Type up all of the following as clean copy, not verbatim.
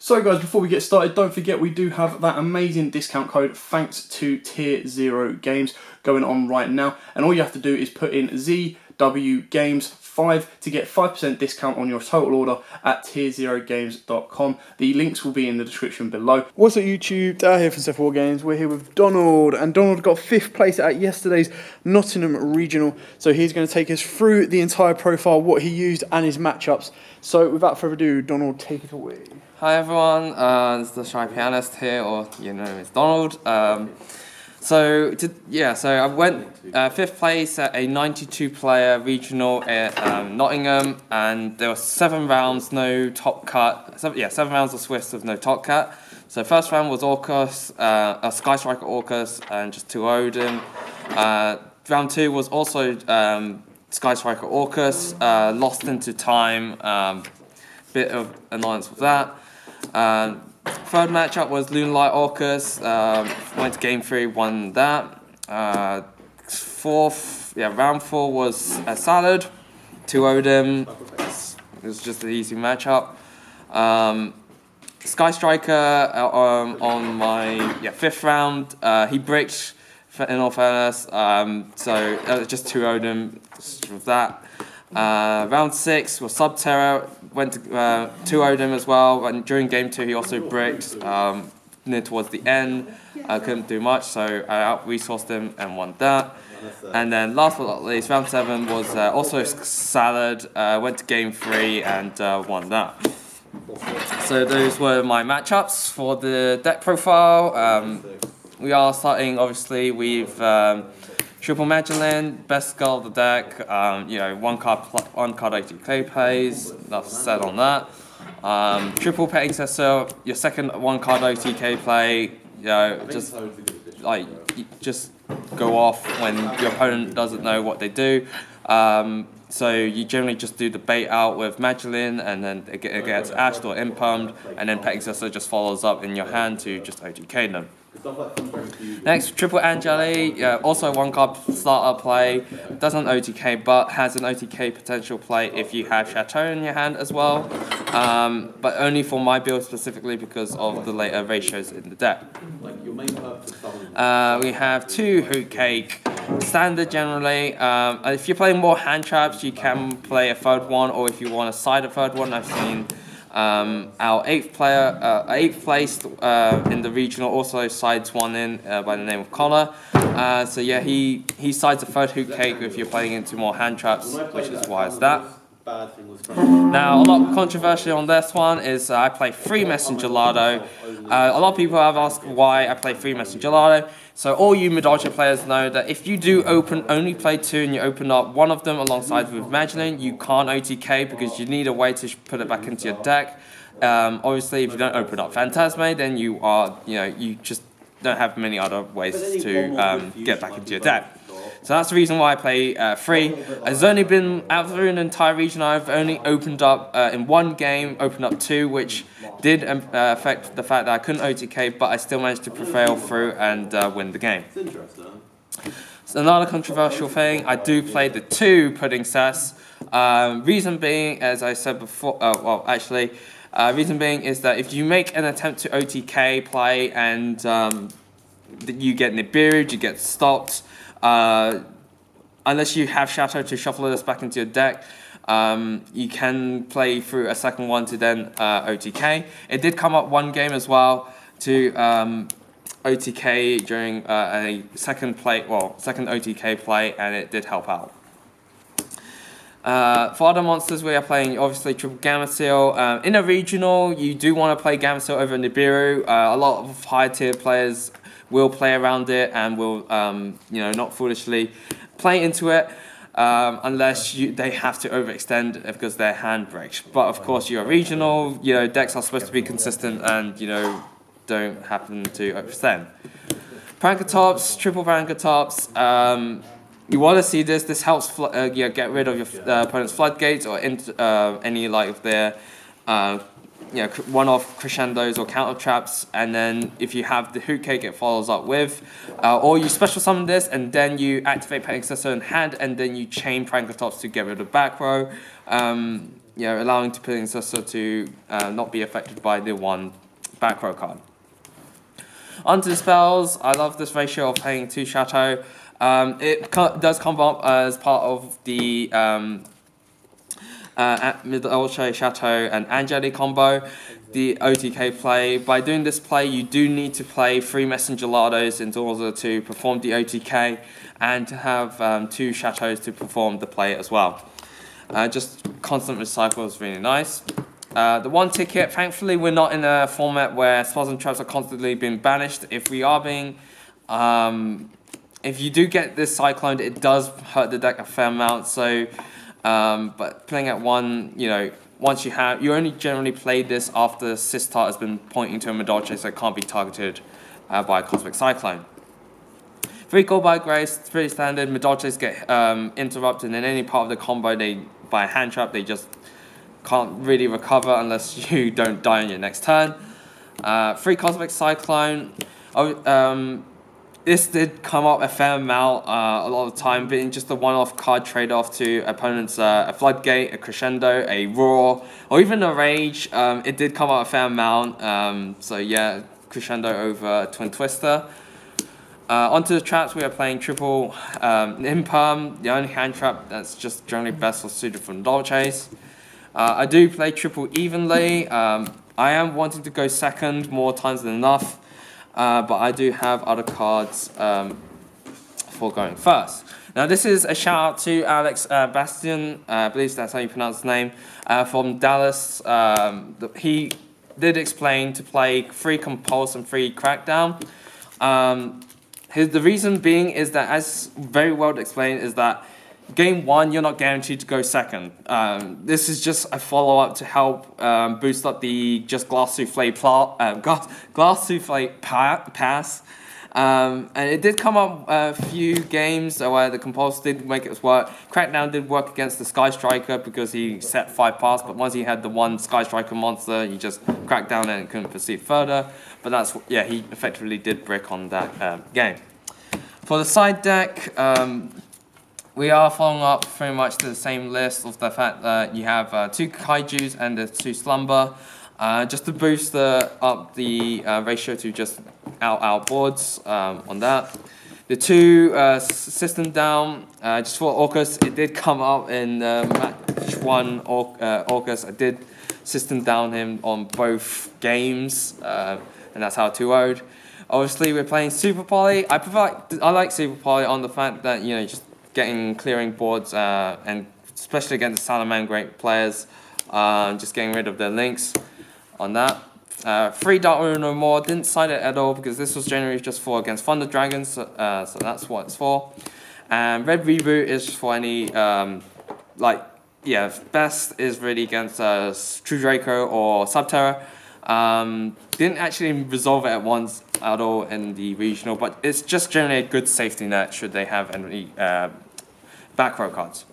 So guys, before we get started, don't forget we do have that amazing discount code thanks to Tier 0 Games going on right now. And all you have to do is put in ZW Games 5 to get 5% discount on your total order at tier0games.com. The links will be in the description below. What's up YouTube? Dad here from Steph War Games. We're here with Donald, and Donald got 5th place at yesterday's Nottingham Regional. So he's going to take us through the entire profile, what he used and his matchups. So without further ado, Donald, take it away. Hi everyone, this is the Shy Pianist here, or you know, it's Donald. So I went 5th place at a 92-player regional at Nottingham, and there were 7 rounds, no top cut. 7 rounds of Swiss with no top cut. So first round was Orcus, a Sky Striker Orcus, and just 2 Odin. Round 2 was also Sky Striker Orcus, lost into time, bit of annoyance with that. Third matchup was Lunalight Orcus, went to game 3, won that. Round 4 was a Salad, 2 Odin, it was just an easy matchup. Sky Striker on my 5th round, he bricked, in all fairness, so just 2 Odin with that. Round 6 was Subterra, went to 2 Odin as well, and during game 2 he also bricked near towards the end. I couldn't do much, so I out-resourced him and won that. And then last but not least, round 7 was also Salad, went to game 3 and won that. So those were my matchups for the deck profile. We are starting obviously with Triple Magdalene, best skull of the deck, one card OTK plays, enough said on that. Triple Pet Excessor, your second 1 card OTK play, just go off when your opponent doesn't know what they do. So you generally just do the bait out with Magdalene, and then it gets ashed or impumed, and then Pet Excessor just follows up in your hand to just OTK them. Next, Triple Angeli, also a 1 card starter play, doesn't OTK but has an OTK potential play if you have Chateau in your hand as well, but only for my build specifically because of the later ratios in the deck. We have 2 Hoot Cake, standard generally. If you're playing more hand traps, you can play a 3rd one, or if you want a side of 3rd one, I've seen our 8th player, 8th placed in the regional, also sides 1 in by the name of Connor. So yeah, he sides a 3rd Hoot Cake if you're playing into more hand traps, which is why it's that. Now, a lot of controversy on this one is I play 3 Messenger Lardo. A lot of people have asked why I play 3 Messenger Lardo. So all you Madolche players know that if you do only play 2 and you open up one of them alongside with Magdalene, you can't OTK because you need a way to put it back into your deck. Obviously, if you don't open up Phantasme, then you just don't have many other ways to get back into your deck. So that's the reason why I play 3. It's only been out through an entire region. I've only opened up in 1 game, opened up 2, which did affect the fact that I couldn't OTK, but I still managed to prevail through and win the game. So another controversial thing, I do play the 2 Pudding Sass. Reason being, as I said before, reason being is that if you make an attempt to OTK play and you get Nibiru, you get stopped. Unless you have Chateau to shuffle this back into your deck, you can play through a 2nd one to then OTK. It did come up 1 game as well to OTK during a 2nd OTK play, and it did help out. For other monsters, we are playing obviously Triple Gamma-Seal. In a regional, you do want to play Gamma-Seal over Nibiru. A lot of higher tier players will play around it and will, not foolishly play into it unless they have to overextend because their hand breaks. But of course, you're regional, decks are supposed to be consistent and, don't happen to overextend. Prankatops, Triple Prankatops, you want to see this. This helps get rid of your opponent's floodgates or any of their one-off crescendos or counter traps, and then if you have the hoot cake, it follows up with, or you special summon this, and then you activate Pet Accessor in hand, and then you chain Triceratops to get rid of back row, allowing to Pet Accessor to not be affected by the one back row card. Onto the spells, I love this ratio of playing 2 Chateau. It does come up as part of the Madolche, Chateau, and Angeli combo, the OTK play. By doing this play, you do need to play 3 Messenger Lardos in order to perform the OTK, and to have 2 Chateaus to perform the play as well. Just constant recycle is really nice. The 1 ticket, thankfully we're not in a format where spells and traps are constantly being banished. If we are being, if you do get this cycloned, it does hurt the deck a fair amount, so but playing at 1, once you only generally play this after Sistar has been pointing to a Madolche, so it can't be targeted by a Cosmic Cyclone. 3 gold by Grace, pretty standard. Madolches get interrupted in any part of the combo by a hand trap, they just can't really recover unless you don't die on your next turn. 3 Cosmic Cyclone. This did come up a fair amount a lot of the time, being just a one-off card trade-off to opponents, a Floodgate, a Crescendo, a Roar, or even a Rage. It did come up a fair amount, so yeah, Crescendo over Twin Twister. Onto the traps, we are playing triple Imperm, the only hand trap that's just generally best or suited for Madolches. I do play triple evenly. I am wanting to go second more times than enough, but I do have other cards for going first. Now this is a shout out to Alex Bastian, I believe that's how you pronounce his name, from Dallas. He did explain to play 3 Compulse and 3 Crackdown. The reason being is that, as very well explained, is that Game 1, you're not guaranteed to go second. This is just a follow-up to help boost up the just Glass Souffle pass. And it did come up a few games where the Compulse did make it work. Crackdown did work against the Sky Striker because he set 5 pass, but once he had the 1 Sky Striker monster, he just cracked down and couldn't proceed further. But that's, yeah, he effectively did brick on that game. For the side deck, we are following up pretty much to the same list of the fact that you have 2 Kaijus and the 2 Slumber, just to boost up the ratio to just out boards on that. The 2 System Down, just for Orcus, it did come up in match 1 Orcus. I did System Down him on both games, and that's how 2-0'd. Obviously, we're playing Super Poly. I like Super Poly on the fact that, just clearing boards, and especially against Salamangreat players, just getting rid of their links on that. 3 Dark Ruin No More, didn't cite it at all because this was generally just for against Thunder Dragons, so that's what it's for. And Red Reboot is for any, best is really against True Draco or Subterra. Didn't actually resolve it at once at all in the regional, but it's just generally a good safety net should they have any back row cards.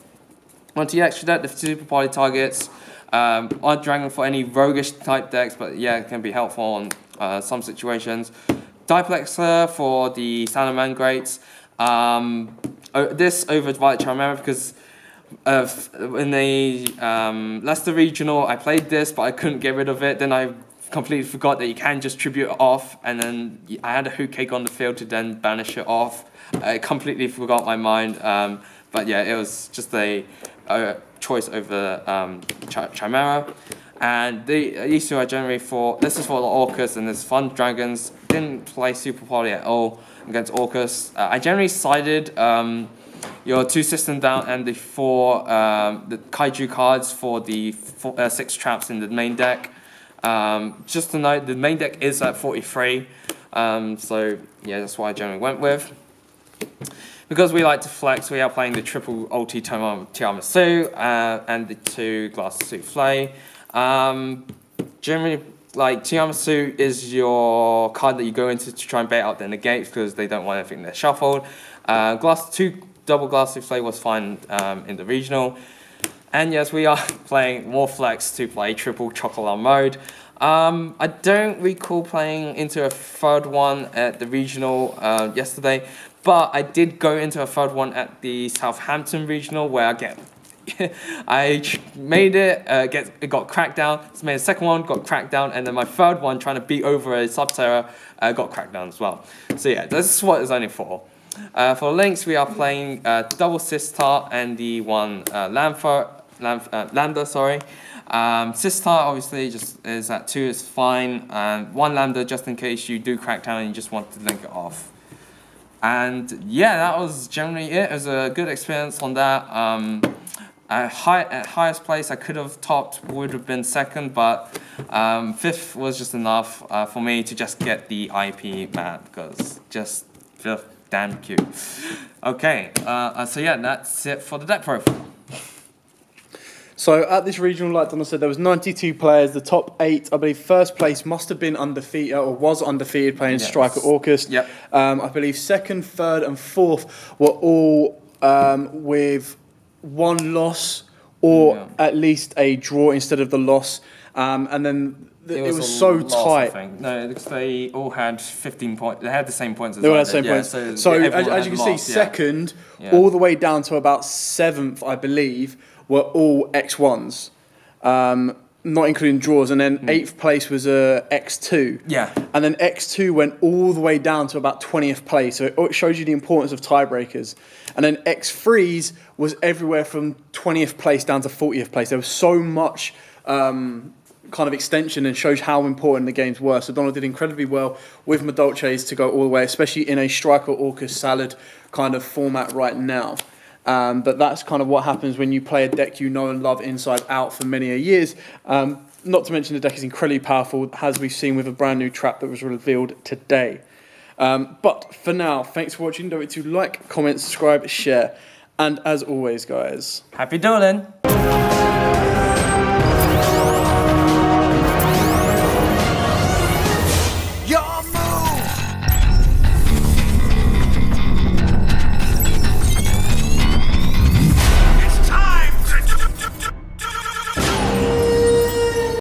Onto the extra deck, the Super Poly targets Odd Dragon for any roguish type decks, but yeah, it can be helpful on some situations. Diplexer for the Salamangreats. This over Violet Chimera because in the Leicester Regional, I played this, but I couldn't get rid of it. Then I completely forgot that you can just tribute it off, and then I had a Hoot Cake on the field to then banish it off. I completely forgot my mind, but yeah, it was just a choice over Chimera. And these 2 are generally for, this is for the Orcus and this Fun Dragons. Didn't play Super Poly at all against Orcus. I generally sided your 2 System Down and the 4 the Kaiju cards for the 6 traps in the main deck. Just to note, the main deck is at 43, so yeah, that's what I generally went with. Because we like to flex, we are playing the triple ulti Tiramisu and the 2 Glass Souffle. Generally, like, Tiramisu is your card that you go into to try and bait out the negates because they don't want anything they're shuffled. 2 double Glass Souffle was fine in the regional. And yes, we are playing more flex to play triple chocolate mode. I don't recall playing into a third one at the regional yesterday, but I did go into a third one at the Southampton regional where made it, it got cracked down, so made a second one, got cracked down, and then my third one trying to beat over a Sub-Terra got cracked down as well. So yeah, this is what it's only for. For links, we are playing double Sistar and the one Lambda, sorry. Sistar obviously just is at 2 is fine, and 1 Lambda just in case you do crack down and you just want to link it off. And yeah, that was generally it. It was a good experience on that. At highest place I could have topped would have been second, but 5th was just enough for me to just get the IP map because just 5th, damn cute. Okay, so yeah, that's it for the deck profile. So at this regional, like Donna said, there was 92 players. The top 8, I believe, first place must have been undefeated or was undefeated playing Striker Orcus. Yep. I believe 2nd, 3rd, and 4th were all with 1 loss or at least a draw instead of the loss. And then it was so loss, tight. I think. No, because they all had 15 points. They had the same points as they all I had the same did. points. Yeah, so everyone as you had can see, lost, second all the way down to about 7th, I believe, were all X1s, not including draws. And then 8th place was X2. Yeah. And then X2 went all the way down to about 20th place. So it shows you the importance of tiebreakers. And then X3s was everywhere from 20th place down to 40th place. There was so much kind of extension and shows how important the games were. So Donald did incredibly well with Madolche's to go all the way, especially in a Striker Orcus Salad kind of format right now. But that's kind of what happens when you play a deck you know and love inside out for many a years. Not to mention the deck is incredibly powerful, as we've seen with a brand new trap that was revealed today. But for now, thanks for watching. Don't forget to like, comment, subscribe, share. And as always, guys, happy dueling!